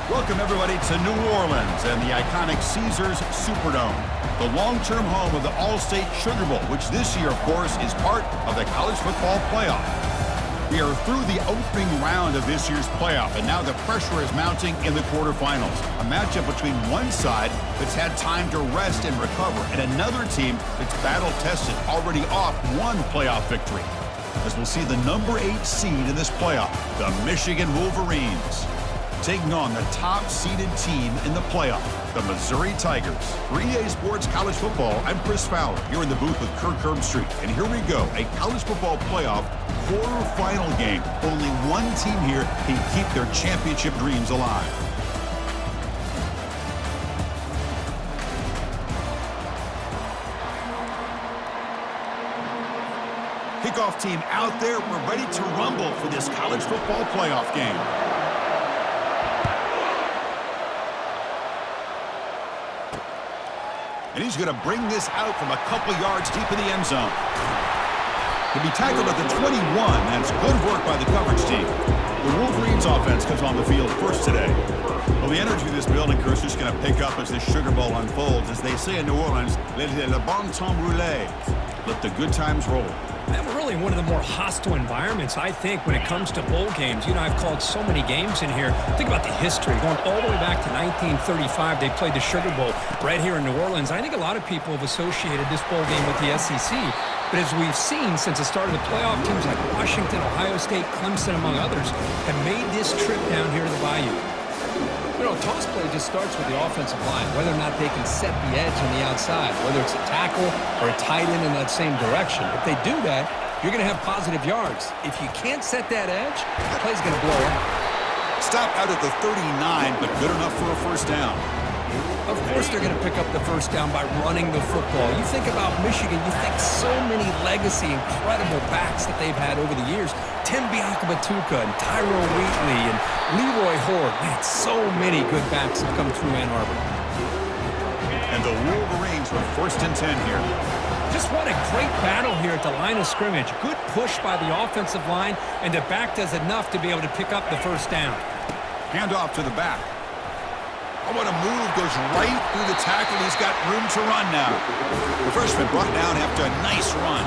Welcome, everybody, to New Orleans and the iconic Caesars Superdome, the long-term home of the All-State Sugar Bowl, which this year, of course, is part of the college football playoff. We are through the opening round of this year's playoff, and now the pressure is mounting in the quarterfinals. A matchup between one side that's had time to rest and recover, and another team that's battle-tested, already off one playoff victory. As we'll see the number 8 seed in this playoff, the Michigan Wolverines, taking on the top-seeded team in the playoff, the Missouri Tigers. For EA Sports College Football, I'm Chris Fowler, here in the booth with Kirk Herbstreit. And here we go, a college football playoff quarterfinal game. Only one team here can keep their championship dreams alive. Kickoff team out there. We're ready to rumble for this college football playoff game. And he's going to bring this out from a couple yards deep in the end zone. He'll be tackled at the 21. That's good work by the coverage team. The Wolverines offense comes on the field first today. Well, the energy of this building crew is just going to pick up as this Sugar Bowl unfolds. As they say in New Orleans, let le bon temps rouler. Let the good times roll. And we're really one of the more hostile environments, I think, when it comes to bowl games. You know, I've called so many games in here. Think about the history. Going all the way back to 1935, they played the Sugar Bowl right here in New Orleans. I think a lot of people have associated this bowl game with the SEC. But as we've seen since the start of the playoff, teams like Washington, Ohio State, Clemson, among others, have made this trip down here to the Bayou. You know, toss play just starts with the offensive line, whether or not they can set the edge on the outside, whether it's a tackle or a tight end in that same direction. If they do that, you're going to have positive yards. If you can't set that edge, the play's going to blow up. Stop out at the 39, but good enough for a first down. Of course they're going to pick up the first down by running the football. You think about Michigan, you think so many legacy, incredible backs that they've had over the years. Tim Biakabatuka and Tyrone Wheatley and Leroy Horde. Man, so many good backs have come through Ann Arbor. And the Wolverines with 1st and 10 here. Just what a great battle here at the line of scrimmage. Good push by the offensive line, and the back does enough to be able to pick up the first down. Hand off to the back. Oh, what a move. Goes right through the tackle. He's got room to run now. The freshman brought down after a nice run.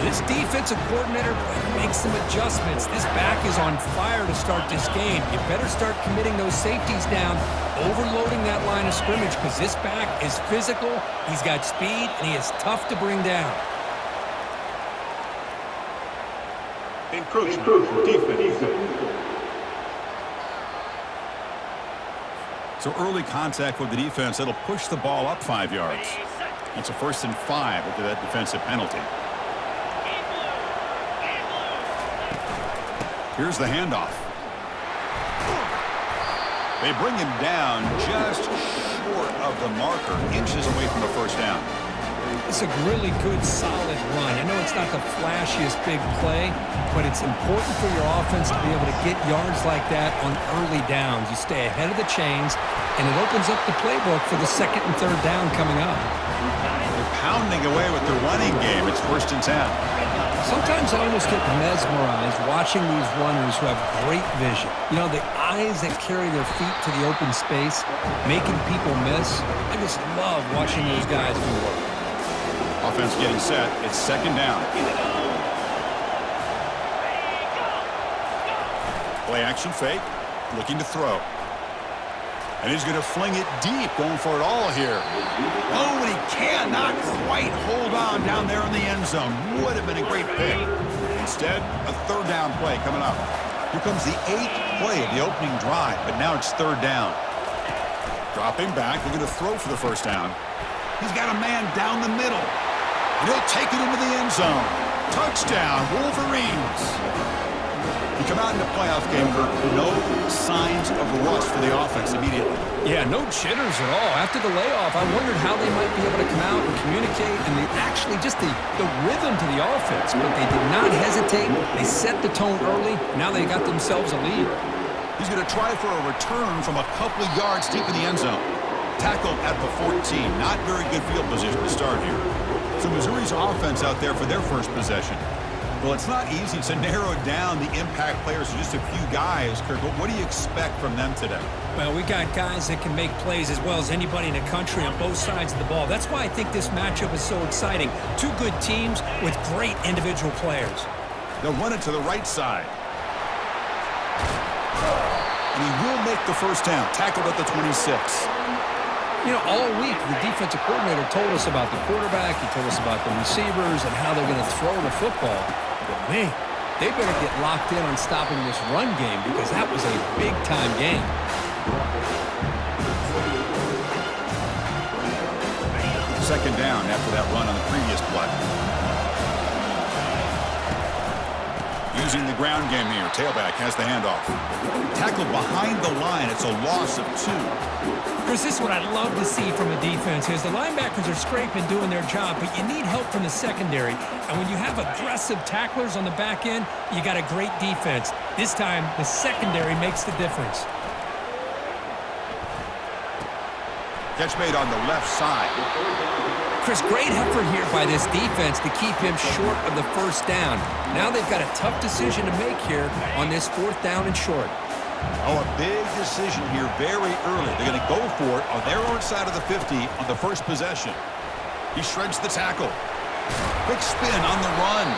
This defensive coordinator makes some adjustments. This back is on fire to start this game. You better start committing those safeties down, overloading that line of scrimmage, because this back is physical, he's got speed, and he is tough to bring down. Encroachment. Defense. So early contact with the defense, that'll push the ball up 5 yards. It's a 1st and 5 after that defensive penalty. Here's the handoff. They bring him down just short of the marker, inches away from the first down. It's a really good, solid run. I know it's not the flashiest big play, but it's important for your offense to be able to get yards like that on early downs. You stay ahead of the chains, and it opens up the playbook for the 2nd and 3rd down coming up. They're pounding away with the running game. It's 1st and 10. Sometimes I almost get mesmerized watching these runners who have great vision. You know, the eyes that carry their feet to the open space, making people miss. I just love watching those guys do work. Offense getting set. It's 2nd down. Play action fake. Looking to throw. And he's going to fling it deep, going for it all here. Oh, and he cannot quite hold on down there in the end zone. Would have been a great pick. Instead, a 3rd down play coming up. Here comes the 8th play of the opening drive, but now it's 3rd down. Dropping back, looking to throw for the first down. He's got a man down the middle. And he'll take it into the end zone. Touchdown, Wolverines. You come out in the playoff game for no signs of rust for the offense immediately. Yeah, no jitters at all. After the layoff, I wondered how they might be able to come out and communicate and actually just the rhythm to the offense. But they did not hesitate. They set the tone early. Now they got themselves a lead. He's going to try for a return from a couple of yards deep in the end zone. Tackled at the 14. Not very good field position to start here. So Missouri's offense out there for their first possession. Well, it's not easy to narrow down the impact players to just a few guys, Kirk, but what do you expect from them today? Well, we got guys that can make plays as well as anybody in the country on both sides of the ball. That's why I think this matchup is so exciting. Two good teams with great individual players. They'll run it to the right side. And he will make the first down, tackled at the 26. You know, all week, the defensive coordinator told us about the quarterback. He told us about the receivers and how they're going to throw the football. But, man, they better get locked in on stopping this run game because that was a big-time game. Second down after that run on the previous play. Using the ground game here. Tailback has the handoff. Tackled behind the line. It's a loss of 2. Chris, this is what I'd love to see from a defense is the linebackers are scraping doing their job, but you need help from the secondary. And when you have aggressive tacklers on the back end, you got a great defense. This time, the secondary makes the difference. Catch made on the left side. Chris, great effort here by this defense to keep him short of the first down. Now they've got a tough decision to make here on this 4th down and short. Oh, a big decision here very early. They're going to go for it on their own side of the 50 on the first possession. He shreds the tackle. Quick spin on the run.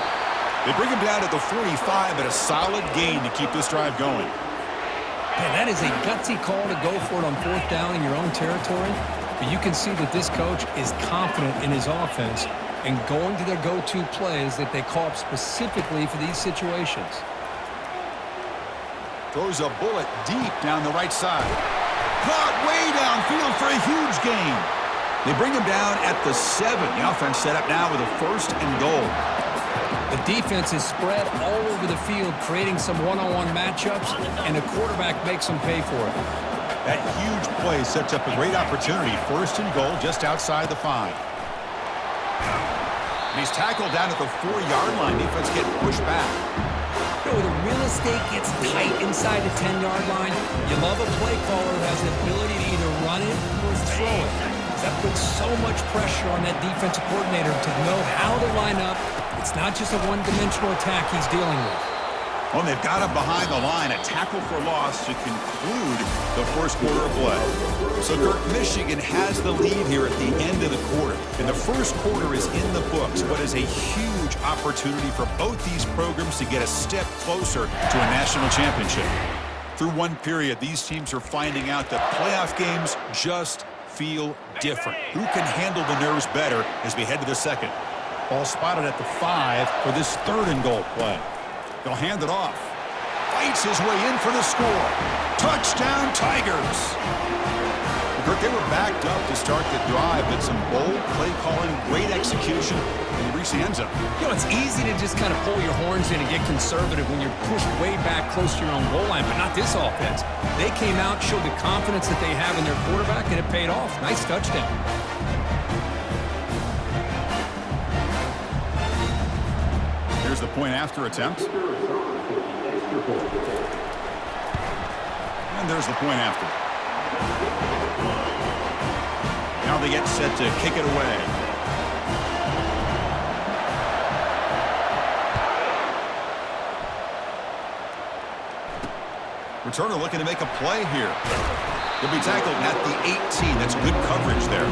They bring him down at the 45, but a solid gain to keep this drive going. Man, that is a gutsy call to go for it on 4th down in your own territory. But you can see that this coach is confident in his offense and going to their go-to plays that they call up specifically for these situations. Throws a bullet deep down the right side. Caught way downfield for a huge gain. They bring him down at the 7. The offense set up now with a 1st and goal. The defense is spread all over the field, creating some one-on-one matchups, and the quarterback makes them pay for it. That huge play sets up a great opportunity. 1st and goal just outside the 5. And he's tackled down at the 4-yard line. Defense getting pushed back. You know, the real estate gets tight inside the 10-yard line. You love a play caller who has the ability to either run it or throw it. That puts so much pressure on that defensive coordinator to know how to line up. It's not just a one-dimensional attack he's dealing with. Well, they've got him behind the line. A tackle for loss to conclude the first quarter of play. So, Kirk, Michigan has the lead here at the end of the quarter. And the first quarter is in the books, but is a huge opportunity for both these programs to get a step closer to a national championship. Through one period, these teams are finding out that playoff games just feel different. Who can handle the nerves better as we head to the second? Ball spotted at the 5 for this 3rd and goal play. They'll hand it off. Fights his way in for the score. Touchdown, Tigers. Kirk, they were backed up to start the drive, but some bold play calling, great execution, and they reach the end zone. You know, it's easy to just kind of pull your horns in and get conservative when you're pushed way back close to your own goal line, but not this offense. They came out, showed the confidence that they have in their quarterback, and it paid off. Nice touchdown. Here's the point after attempt. And there's the point after. Now they get set to kick it away. Returner looking to make a play here. He'll be tackled at the 18. That's good coverage there.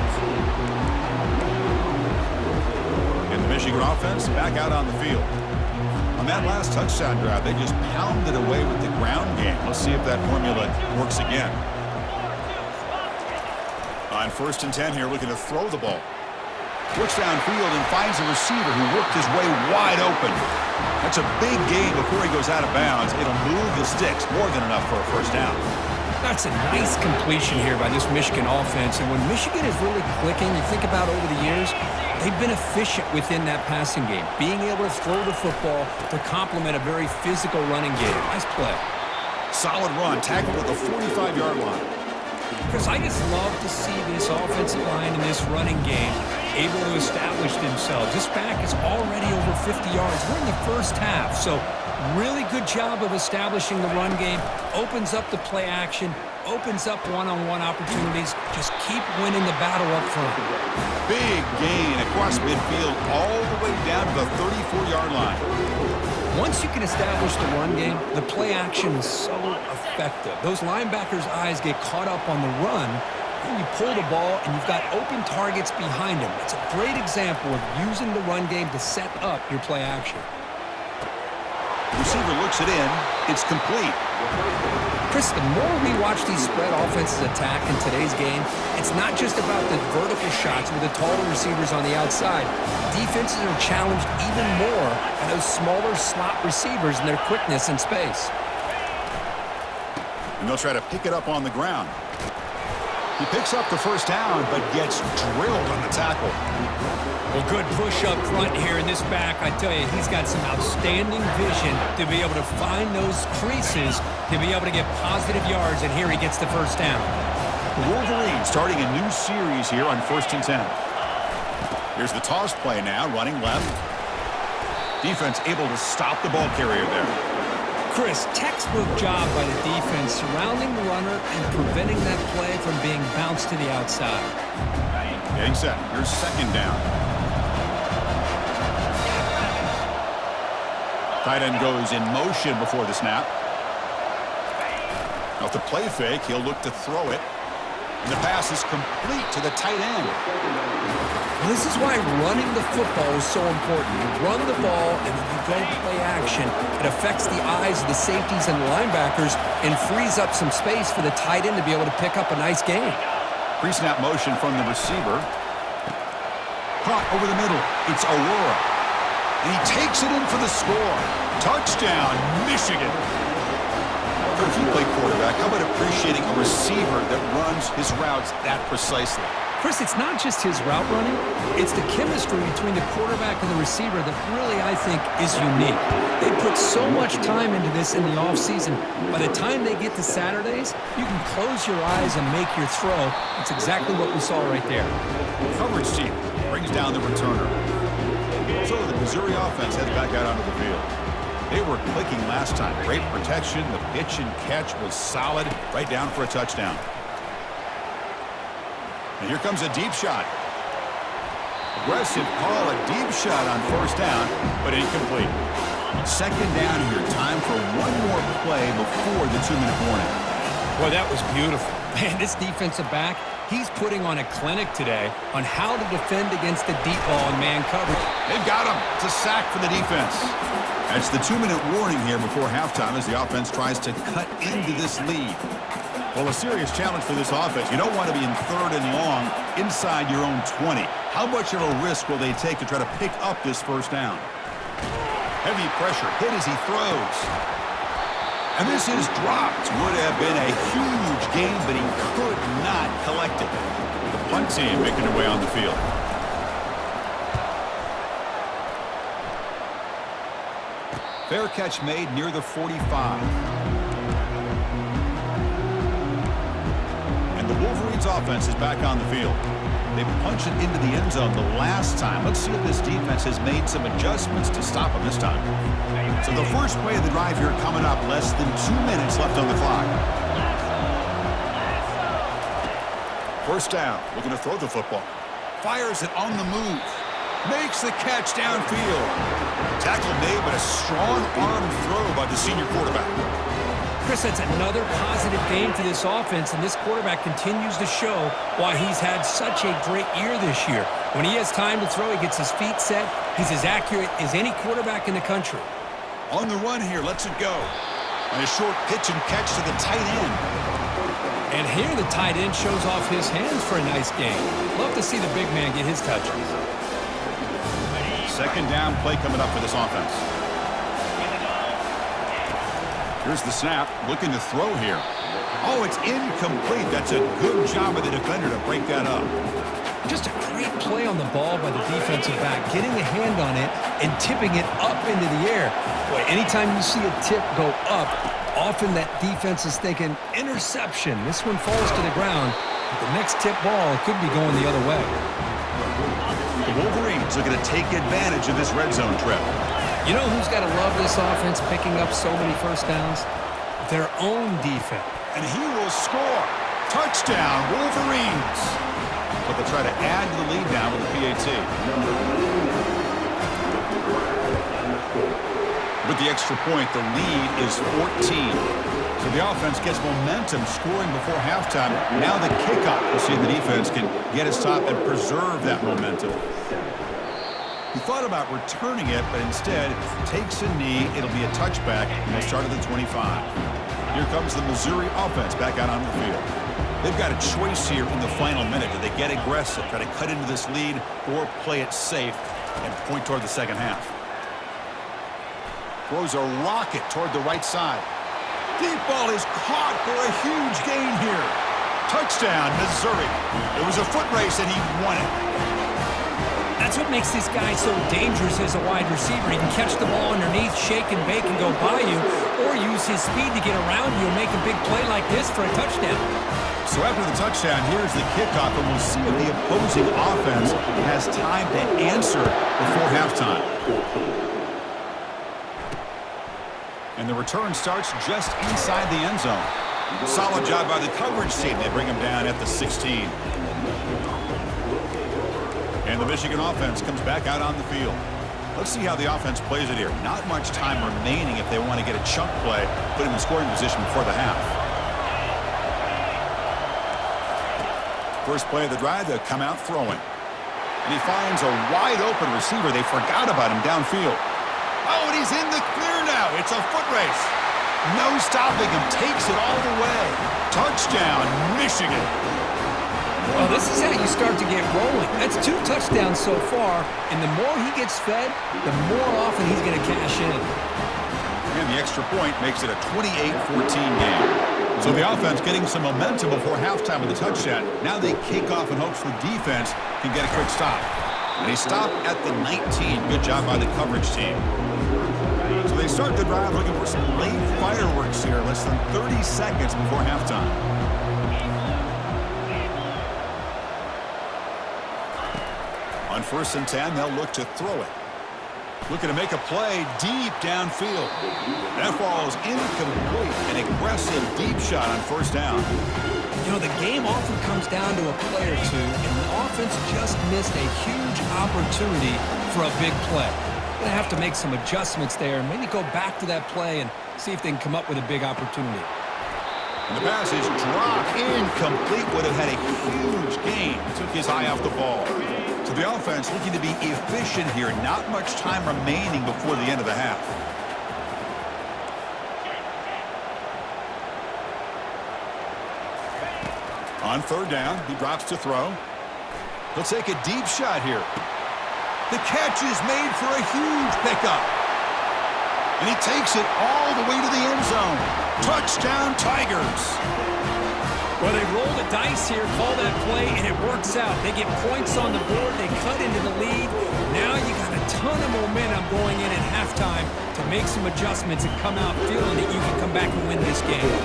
And the Michigan offense back out on the field. On that last touchdown drive, they just pounded away with the ground game. Let's see if that formula works again. On 1st and 10 here, looking to throw the ball. Looks downfield and finds a receiver who worked his way wide open. That's a big gain before he goes out of bounds. It'll move the sticks, more than enough for a first down. That's a nice completion here by this Michigan offense. And when Michigan is really clicking, you think about over the years, they've been efficient within that passing game, being able to throw the football to complement a very physical running game. Nice play. Solid run, tackled at the 45-yard line. Because I just love to see this offensive line and this running game able to establish themselves. This back is already over 50 yards. We're in the first half, so really good job of establishing the run game. Opens up the play action, opens up one-on-one opportunities. Just keep winning the battle up front. Big gain across midfield all the way down to the 34-yard line. Once you can establish the run game, the play action is so effective. Those linebackers' eyes get caught up on the run, and you pull the ball, and you've got open targets behind him. It's a great example of using the run game to set up your play action. Receiver looks it in. It's complete. Chris, the more we watch these spread offenses attack in today's game, it's not just about the vertical shots with the taller receivers on the outside. Defenses are challenged even more by those smaller slot receivers and their quickness in space. And they'll try to pick it up on the ground. He picks up the first down, but gets drilled on the tackle. Well, good push up front here in this back. I tell you, he's got some outstanding vision to be able to find those creases, to be able to get positive yards, and here he gets the first down. The Wolverines starting a new series here on 1st and 10. Here's the toss play now, running left. Defense able to stop the ball carrier there. Chris, textbook job by the defense surrounding the runner and preventing that play from being bounced to the outside. Getting set. Here's 2nd down. Tight end goes in motion before the snap. Now, the play fake, he'll look to throw it. And the pass is complete to the tight end. Well, this is why running the football is so important. You run the ball, and then you go play action. It affects the eyes of the safeties and linebackers and frees up some space for the tight end to be able to pick up a nice gain. Pre-snap motion from the receiver. Caught over the middle. It's Aurora. And he takes it in for the score. Touchdown, Michigan. If you play quarterback, how about appreciating a receiver that runs his routes that precisely? Chris, it's not just his route running. It's the chemistry between the quarterback and the receiver that really, I think, is unique. They put so much time into this in the offseason. By the time they get to Saturdays, you can close your eyes and make your throw. That's exactly what we saw right there. Coverage team brings down the returner. So the Missouri offense heads back out onto the field. They were clicking last time. Great protection. The pitch and catch was solid. Right down for a touchdown. And here comes a deep shot. Aggressive call, a deep shot on 1st down, but incomplete. 2nd down here. Time for one more play before the 2-minute warning. Boy, that was beautiful. Man, this defensive back, he's putting on a clinic today on how to defend against the deep ball and man coverage. They've got him. It's a sack for the defense. That's the 2-minute warning here before halftime as the offense tries to cut into this lead. Well, a serious challenge for this offense. You don't want to be in 3rd and long inside your own 20. How much of a risk will they take to try to pick up this 1st down? Heavy pressure, hit as he throws. And this is dropped. Would have been a huge gain, but he could not collect it. The punt team making their way on the field. Fair catch made near the 45. And the Wolverines offense is back on the field. They punched it into the end zone the last time. Let's see if this defense has made some adjustments to stop them this time. So the first play of the drive here coming up. Less than 2 minutes left on the clock. 1st down. Looking to throw the football. Fires it on the move. Makes the catch downfield. Tackle made, but a strong arm throw by the senior quarterback. Chris, that's another positive game for this offense, and this quarterback continues to show why he's had such a great year this year. When he has time to throw, he gets his feet set. He's as accurate as any quarterback in the country. On the run here, lets it go. And a short pitch and catch to the tight end. And here the tight end shows off his hands for a nice game. Love to see the big man get his touches. 2nd down play coming up for this offense. Here's the snap, looking to throw here. Oh, it's incomplete. That's a good job of the defender to break that up. Just a great play on the ball by the defensive back, getting a hand on it and tipping it up into the air. Boy, anytime you see a tip go up, often that defense is thinking interception. This one falls to the ground, but the next tip ball could be going the other way. The Wolverines looking to take advantage of this red zone trip. You know who's got to love this offense picking up so many 1st downs? Their own defense. And he will score. Touchdown, Wolverines. But they'll try to add to the lead now with the PAT. With with the extra point. The lead is 14. So the offense gets momentum scoring before halftime. Now the kickoff. We'll see if the defense can get a stop and preserve that momentum. He thought about returning it, but instead takes a knee. It'll be a touchback, and they'll start at the 25. Here comes the Missouri offense back out on the field. They've got a choice here in the final minute. Do they get aggressive, try to cut into this lead, or play it safe and point toward the second half? Throws a rocket toward the right side. Deep ball is caught for a huge gain here. Touchdown, Missouri. It was a foot race, and he won it. That's what makes this guy so dangerous as a wide receiver. He can catch the ball underneath, shake and bake, and go by you, or use his speed to get around you and make a big play like this for a touchdown. So after the touchdown, here's the kickoff, and we'll see if the opposing offense has time to answer before halftime. And the return starts just inside the end zone. Solid job by the coverage team. They bring him down at the 16. And the Michigan offense comes back out on the field. Let's see how the offense plays it here. Not much time remaining if they want to get a chunk play, put him in scoring position before the half. First play of the drive, they'll come out throwing. And he finds a wide-open receiver. They forgot about him downfield. Oh, and he's in the clear now. It's a foot race. No stopping him. Takes it all the way. Touchdown, Michigan. Well, this is how you start to get rolling. That's 2 touchdowns so far, and the more he gets fed, the more often he's going to cash in. And the extra point makes it a 28-14 game. So the offense getting some momentum before halftime with the touchdown. Now they kick off in hopes the defense can get a quick stop. And he stopped at the 19. Good job by the coverage team. So they start the drive looking for some late fireworks here, less than 30 seconds before halftime. On 1st and 10, they'll look to throw it. Looking to make a play deep downfield. That falls incomplete. An aggressive deep shot on 1st down. You know, the game often comes down to a play or two, and the offense just missed a huge opportunity for a big play. Going to have to make some adjustments there, and maybe go back to that play and see if they can come up with a big opportunity. And the pass is dropped incomplete. Would have had a huge gain. Took his eye off the ball. So the offense looking to be efficient here. Not much time remaining before the end of the half. On 3rd down, he drops to throw. He'll take a deep shot here. The catch is made for a huge pickup. And he takes it all the way to the end zone. Touchdown, Tigers. Well, they roll the dice here, call that play, and it works out. They get points on the board. They cut into the lead. Now you got a ton of momentum going in at halftime to make some adjustments and come out feeling that you can come back and win this game.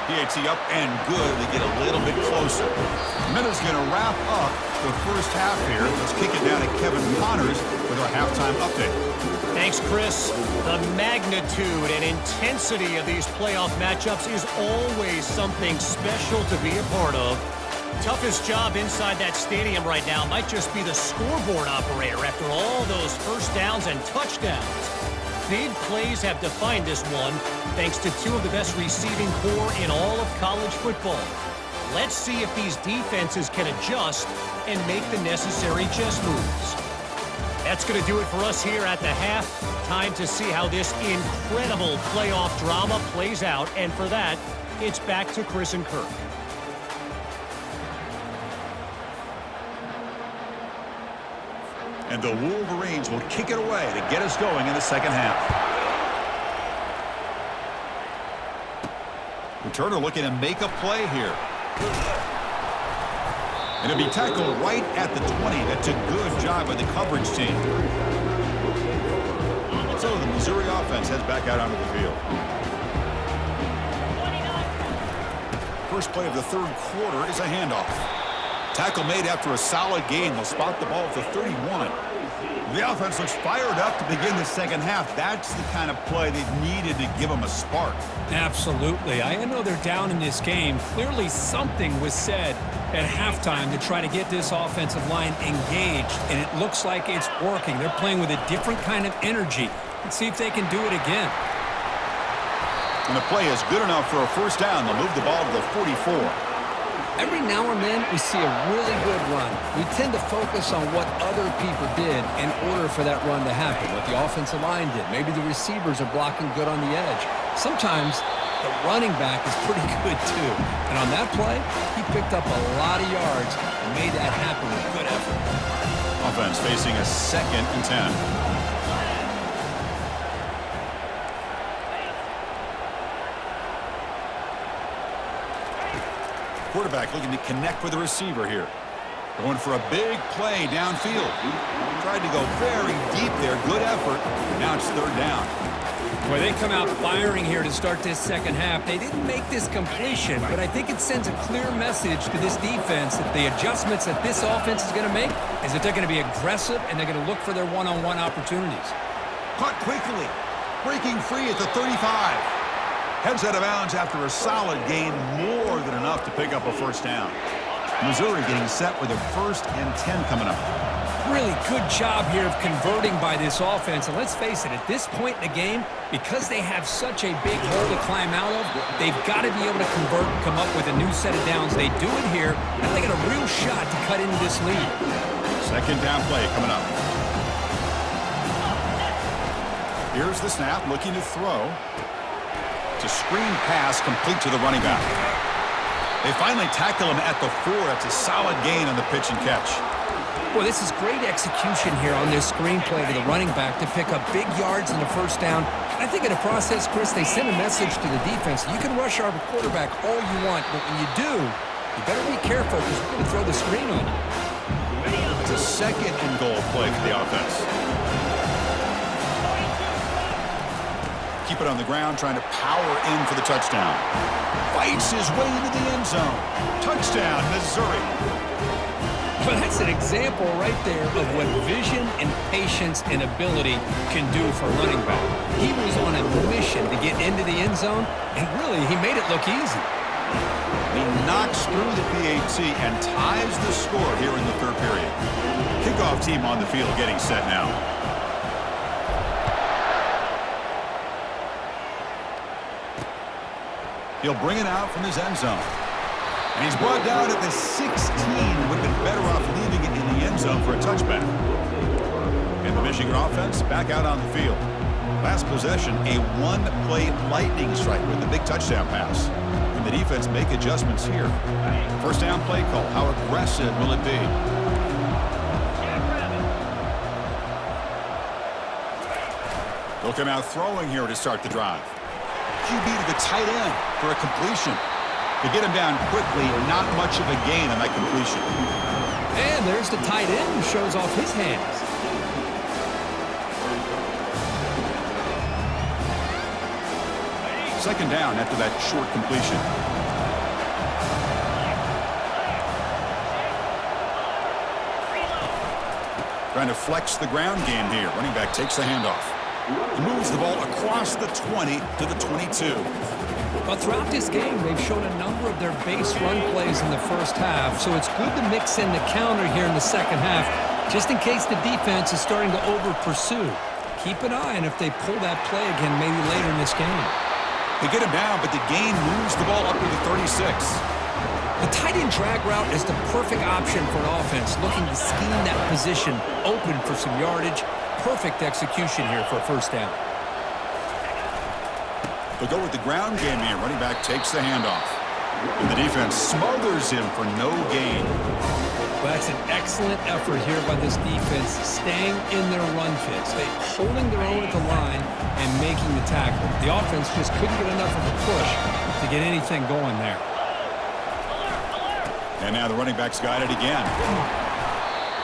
PAT up and good. They get a little bit closer. Minute's going to wrap up the first half here. Let's kick it down to Kevin Connors with our halftime update. Thanks, Chris. The magnitude and intensity of these playoff matchups is always something special to be a part of. Toughest job inside that stadium right now might just be the scoreboard operator after all those first downs and touchdowns. Big plays have defined this one, thanks to 2 of the best receiving core in all of college football. Let's see if these defenses can adjust and make the necessary chess moves. That's going to do it for us here at the half. Time to see how this incredible playoff drama plays out, and for that, it's back to Chris and Kirk. And the Wolverines will kick it away to get us going in the second half. Returner looking to make a play here. And it'll be tackled right at the 20. That's a good job by the coverage team. So the Missouri offense heads back out onto the field. First play of the 3rd quarter is a handoff. Tackle made after a solid gain. They'll spot the ball at the 31. The offense looks fired up to begin the second half. That's the kind of play they've needed to give them a spark. Absolutely. I know they're down in this game. Clearly something was said at halftime to try to get this offensive line engaged, and it looks like it's working. They're playing with a different kind of energy. Let's see if they can do it again. And the play is good enough for a first down. They'll move the ball to the 44. Every now and then, we see a really good run. We tend to focus on what other people did in order for that run to happen, what the offensive line did. Maybe the receivers are blocking good on the edge. Sometimes the running back is pretty good, too. And on that play, he picked up a lot of yards and made that happen with good effort. Offense facing a 2nd and 10. Quarterback looking to connect with the receiver here. Going for a big play downfield. Tried to go very deep there. Good effort. Now it's 3rd down. Well, they come out firing here to start this second half. They didn't make this completion, but I think it sends a clear message to this defense that the adjustments that this offense is going to make is that they're going to be aggressive and they're going to look for their one-on-one opportunities. Caught quickly. Breaking free at the 35. Heads out of bounds after a solid gain, more than enough to pick up a first down. Missouri getting set with a 1st and 10 coming up. Really good job here of converting by this offense. And let's face it, at this point in the game, because they have such a big hole to climb out of, they've got to be able to convert and come up with a new set of downs. They do it here, and they get a real shot to cut into this lead. 2nd down play coming up. Here's the snap, looking to throw. It's a screen pass complete to the running back. They finally tackle him at the 4. That's a solid gain on the pitch and catch. Boy, this is great execution here on this screen play to the running back to pick up big yards in the first down. I think in the process, Chris, they send a message to the defense. You can rush our quarterback all you want, but when you do, you better be careful because we're going to throw the screen on you. It's a 2nd and goal play for the offense. Keep it on the ground, trying to power in for the touchdown. Fights his way into the end zone. Touchdown, Missouri. Well, that's an example right there of what vision and patience and ability can do for a running back. He was on a mission to get into the end zone, and really, he made it look easy. He knocks through the PAT and ties the score here in the 3rd period. Kickoff team on the field getting set now. He'll bring it out from his end zone. And he's brought down at the 16. Would have been better off leaving it in the end zone for a touchback. And the Michigan offense back out on the field. Last possession, a 1-play lightning strike with the big touchdown pass. And the defense make adjustments here. First down play call. How aggressive will it be? They'll come out throwing here to start the drive. QB to the tight end for a completion. To get him down quickly, not much of a gain on that completion. And there's the tight end who shows off his hands. Second down after that short completion. Trying to flex the ground game here. Running back takes the handoff. He moves the ball across the 20 to the 22. But throughout this game, they've shown a number of their base run plays in the first half, so it's good to mix in the counter here in the second half, just in case the defense is starting to over-pursue. Keep an eye on if they pull that play again maybe later in this game. They get him down, but the gain moves the ball up to the 36. The tight end drag route is the perfect option for an offense looking to scheme that position open for some yardage. Perfect execution here for a first down. They'll go with the ground game here. Running back takes the handoff. And the defense smothers him for no gain. Well, that's an excellent effort here by this defense, staying in their run fits. They holding their own at the line and making the tackle. The offense just couldn't get enough of a push to get anything going there. And now the running back's got it again.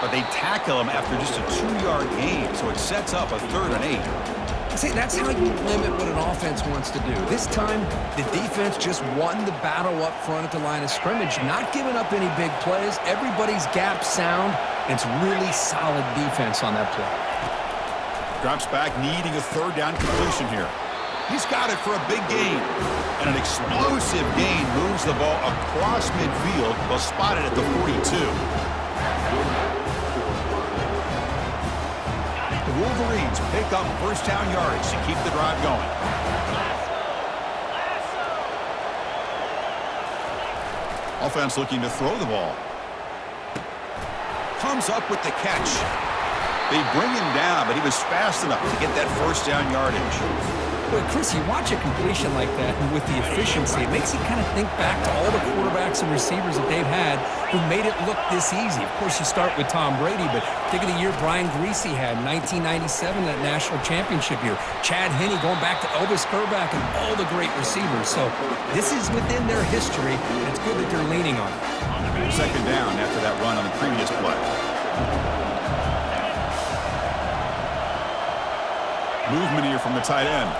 But they tackle him after just a 2-yard gain, so it sets up a 3rd and 8. See, that's how you limit what an offense wants to do. This time, the defense just won the battle up front at the line of scrimmage, not giving up any big plays. Everybody's gap sound. It's really solid defense on that play. Drops back, needing a 3rd down completion here. He's got it for a big gain. And an explosive gain moves the ball across midfield. They'll spot it at the 42. The Wolverines pick up first down yards to keep the drive going. Offense looking to throw the ball. Comes up with the catch. They bring him down, but he was fast enough to get that first down yardage. But Chris, you watch a completion like that, and with the efficiency, it makes you kind of think back to all the quarterbacks and receivers that they've had who made it look this easy. Of course, you start with Tom Brady, but think of the year Brian Greasy had in 1997, that national championship year. Chad Henne going back to Elvis Kerback and all the great receivers. So this is within their history, and it's good that they're leaning on it. Second down after that run on the previous play. Movement here from the tight end.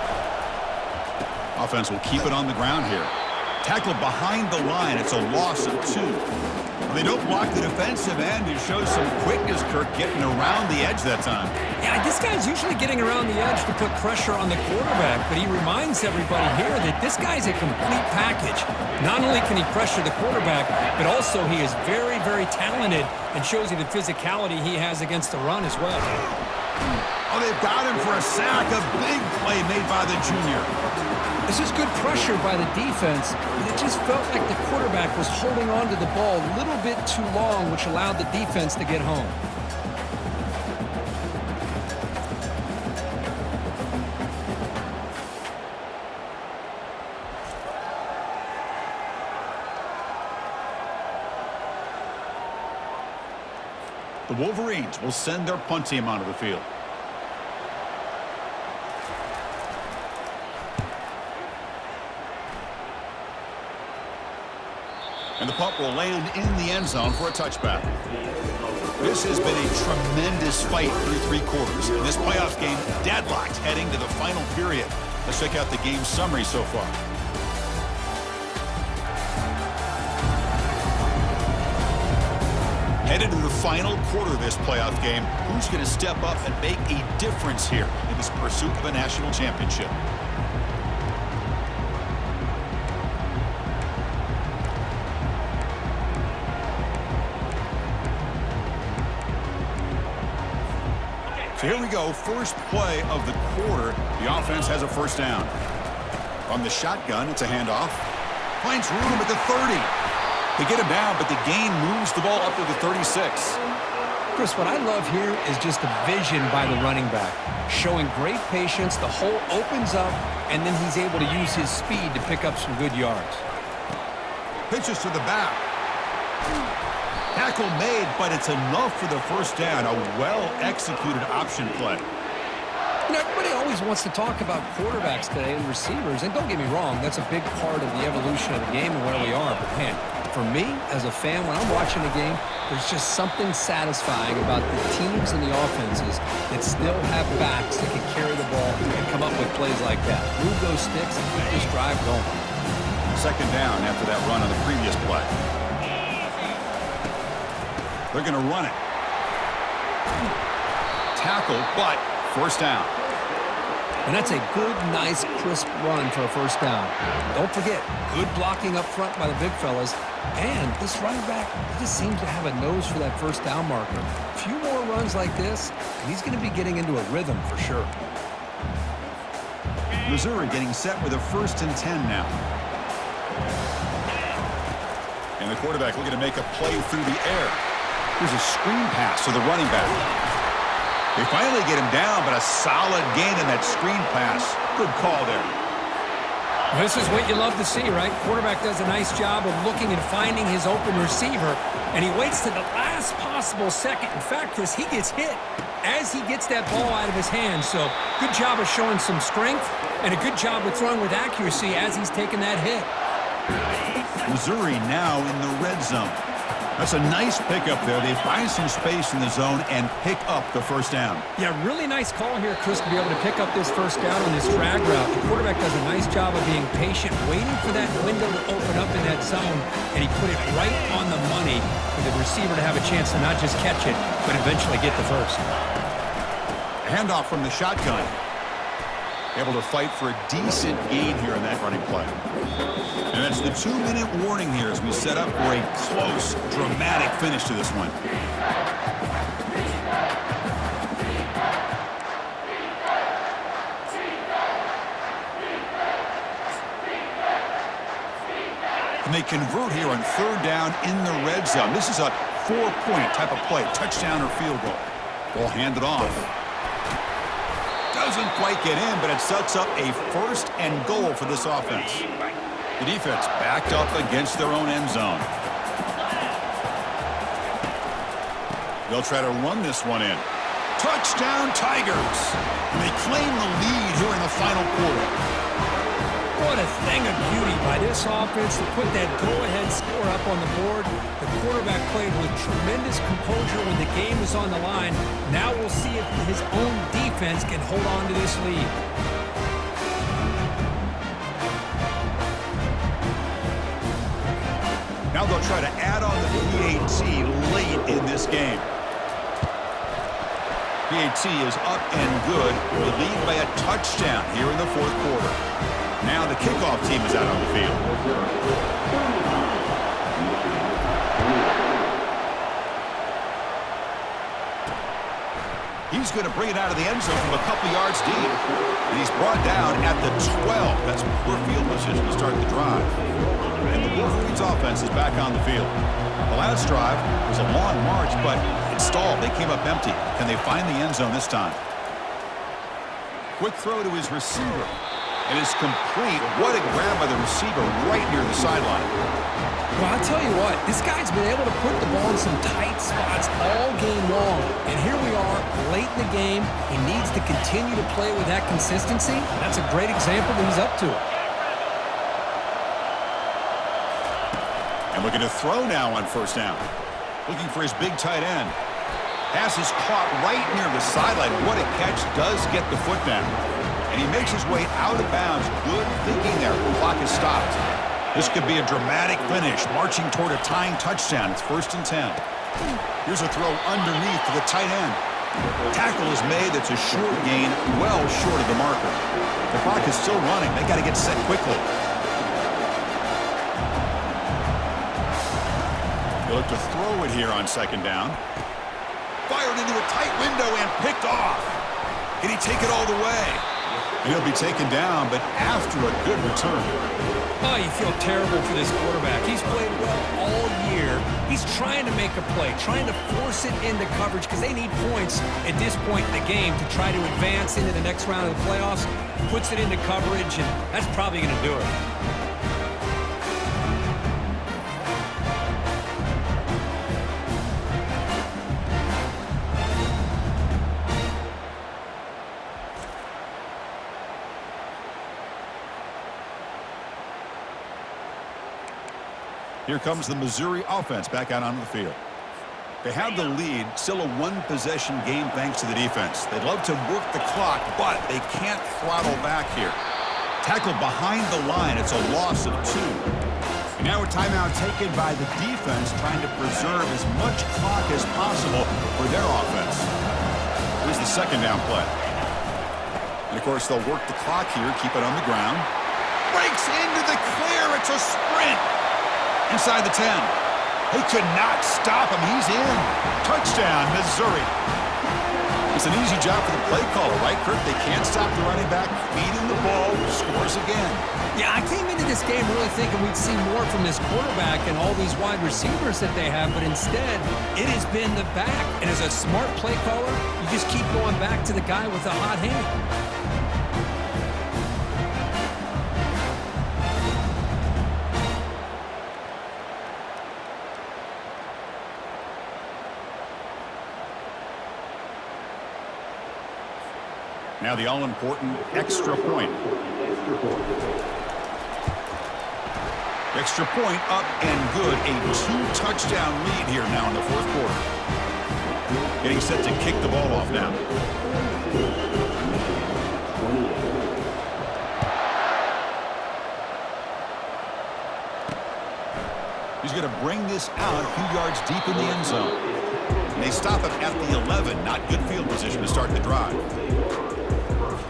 Offense will keep it on the ground here. Tackled behind the line. It's a loss of 2. They don't block the defensive end. It shows some quickness, Kirk, getting around the edge that time. Yeah, this guy's usually getting around the edge to put pressure on the quarterback, but he reminds everybody here that this guy's a complete package. Not only can he pressure the quarterback, but also he is very, very talented and shows you the physicality he has against the run as well. Oh, they've got him for a sack. A big play made by the junior. This is good pressure by the defense, but it just felt like the quarterback was holding on to the ball a little bit too long, which allowed the defense to get home. The Wolverines will send their punt team onto the field. And the punt will land in the end zone for a touchback. This has been a tremendous fight through 3 quarters. In this playoff game, deadlocked heading to the final period. Let's check out the game summary so far. Headed to the final quarter of this playoff game, who's going to step up and make a difference here in this pursuit of a national championship? So here we go, first play of the quarter. The offense has a first down. From the shotgun, it's a handoff. Finds room at the 30. They get him down, but the gain moves the ball up to the 36. Chris, what I love here is just the vision by the running back. Showing great patience, the hole opens up, and then he's able to use his speed to pick up some good yards. Pitches to the back. Tackle made, but it's enough for the first down. A well-executed option play. You know, everybody always wants to talk about quarterbacks today and receivers, and don't get me wrong, that's a big part of the evolution of the game and where we are. But, man, for me, as a fan, when I'm watching the game, there's just something satisfying about the teams and the offenses that still have backs that can carry the ball and come up with plays like that. Move those sticks and keep this drive going. Second down after that run on the previous play. They're going to run it. Tackle, but first down. And that's a good, nice, crisp run for a first down. Don't forget, good blocking up front by the big fellas. And this running back just seems to have a nose for that first down marker. A few more runs like this, and he's going to be getting into a rhythm for sure. Missouri getting set with a 1st and 10 now. And the quarterback looking to make a play through the air. Here's a screen pass to the running back. They finally get him down, but a solid gain in that screen pass. Good call there. This is what you love to see, right? Quarterback does a nice job of looking and finding his open receiver, and he waits to the last possible second. In fact, Chris, he gets hit as he gets that ball out of his hands. So good job of showing some strength and a good job of throwing with accuracy as he's taking that hit. Missouri now in the red zone. That's a nice pickup there. They find some space in the zone and pick up the first down. Yeah, really nice call here, Chris, to be able to pick up this first down on this drag route. The quarterback does a nice job of being patient, waiting for that window to open up in that zone, and he put it right on the money for the receiver to have a chance to not just catch it, but eventually get the first. Handoff from the shotgun. Able to fight for a decent gain here in that running play. And that's the 2-minute warning here as we set up for a close, dramatic finish to this one. And they convert here on 3rd down in the red zone. This is a 4-point type of play, touchdown or field goal. Ball handed off. Doesn't quite get in, but it sets up a 1st and goal for this offense. The defense backed up against their own end zone. They'll try to run this one in. Touchdown, Tigers! And they claim the lead here in the final quarter. What a thing of beauty by this offense to put that go-ahead score up on the board. The quarterback played with tremendous composure when the game was on the line. Now we'll see if his own defense can hold on to this lead. Now they'll try to add on the PAT late in this game. PAT is up and good. They lead by a touchdown here in the 4th quarter. Now the kickoff team is out on the field. He's going to bring it out of the end zone from a couple yards deep. And he's brought down at the 12. That's poor field position to start the drive. And the Wolverines offense is back on the field. The last drive was a long march, but it stalled. They came up empty. Can they find the end zone this time? Quick throw to his receiver. It is complete. What a grab by the receiver right near the sideline. Well, I'll tell you what, this guy's been able to put the ball in some tight spots all game long. And here we are, late in the game. He needs to continue to play with that consistency. That's a great example that he's up to it. And looking to throw now on 1st down. Looking for his big tight end. Pass is caught right near the sideline. What a catch. Does get the foot down. And he makes his way out of bounds. Good thinking there. The clock is stopped. This could be a dramatic finish, marching toward a tying touchdown. It's 1st and 10. Here's a throw underneath to the tight end. Tackle is made. That's a short gain, well short of the marker. The clock is still running. They got to get set quickly. They look to throw it here on 2nd down. Fired into a tight window and picked off. Can he take it all the way? And he'll be taken down, but after a good return. Oh, you feel terrible for this quarterback. He's played well all year. He's trying to make a play, trying to force it into coverage because they need points at this point in the game to try to advance into the next round of the playoffs. Puts it into coverage, and that's probably going to do it. Here comes the Missouri offense back out onto the field. They have the lead, still a 1-possession game thanks to the defense. They'd love to work the clock, but they can't throttle back here. Tackled behind the line, it's a loss of 2. And now a timeout taken by the defense, trying to preserve as much clock as possible for their offense. Here's the 2nd down play. And of course, they'll work the clock here, keep it on the ground. Breaks into the clear, it's a sprint. Inside the 10. They could not stop him. He's in. Touchdown, Missouri. It's an easy job for the play caller, right, Kirk? They can't stop the running back. Feeding the ball. Scores again. Yeah, I came into this game really thinking we'd see more from this quarterback and all these wide receivers that they have, but instead, it has been the back. And as a smart play caller, you just keep going back to the guy with the hot hand. Now the all-important extra point. Extra point up and good. A 2-touchdown lead here now in the 4th quarter. Getting set to kick the ball off now. He's going to bring this out a few yards deep in the end zone. And they stop him at the 11. Not good field position to start the drive.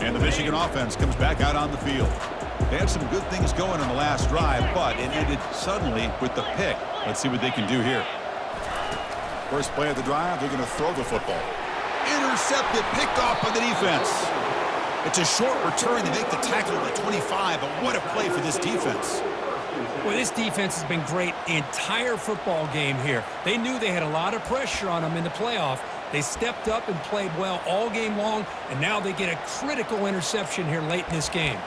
And the Michigan offense comes back out on the field. They had some good things going in the last drive, but it ended suddenly with the pick. Let's see what they can do here. First play of the drive, they're going to throw the football. Intercepted, picked off by the defense. It's a short return. They make the tackle at the 25, but what a play for this defense. Well, this defense has been great the entire football game here. They knew they had a lot of pressure on them in the playoff. They stepped up and played well all game long, and now they get a critical interception here late in this game.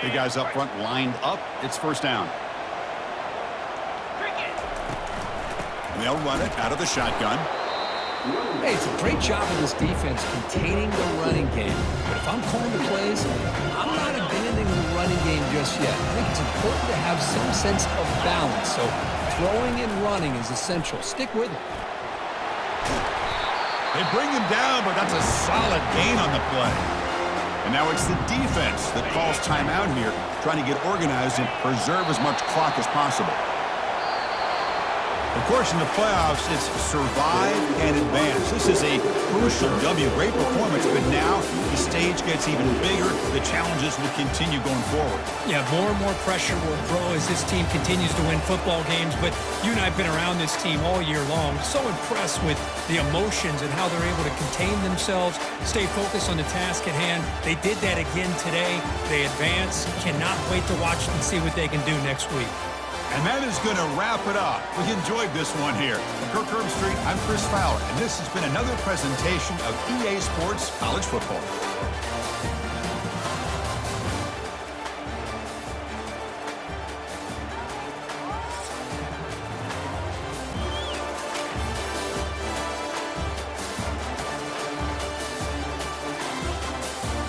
The guys up front lined up. It's first down. And they'll run it out of the shotgun. Hey, it's a great job of this defense containing the running game. But if I'm calling the plays, I'm not abandoning the running game just yet. I think it's important to have some sense of balance. So throwing and running is essential. Stick with it. They bring him down, but that's a solid gain on the play. And now it's the defense that calls timeout here, trying to get organized and preserve as much clock as possible. Of course, in the playoffs, it's survive and advance. This is a crucial W. Great performance, but now the stage gets even bigger. The challenges will continue going forward. Yeah, more and more pressure will grow as this team continues to win football games, but you and I have been around this team all year long. So impressed with the emotions and how they're able to contain themselves, stay focused on the task at hand. They did that again today. They advance. Cannot wait to watch and see what they can do next week. And that is going to wrap it up. We enjoyed this one here. From Kirk Street, I'm Chris Fowler, and this has been another presentation of EA Sports College Football.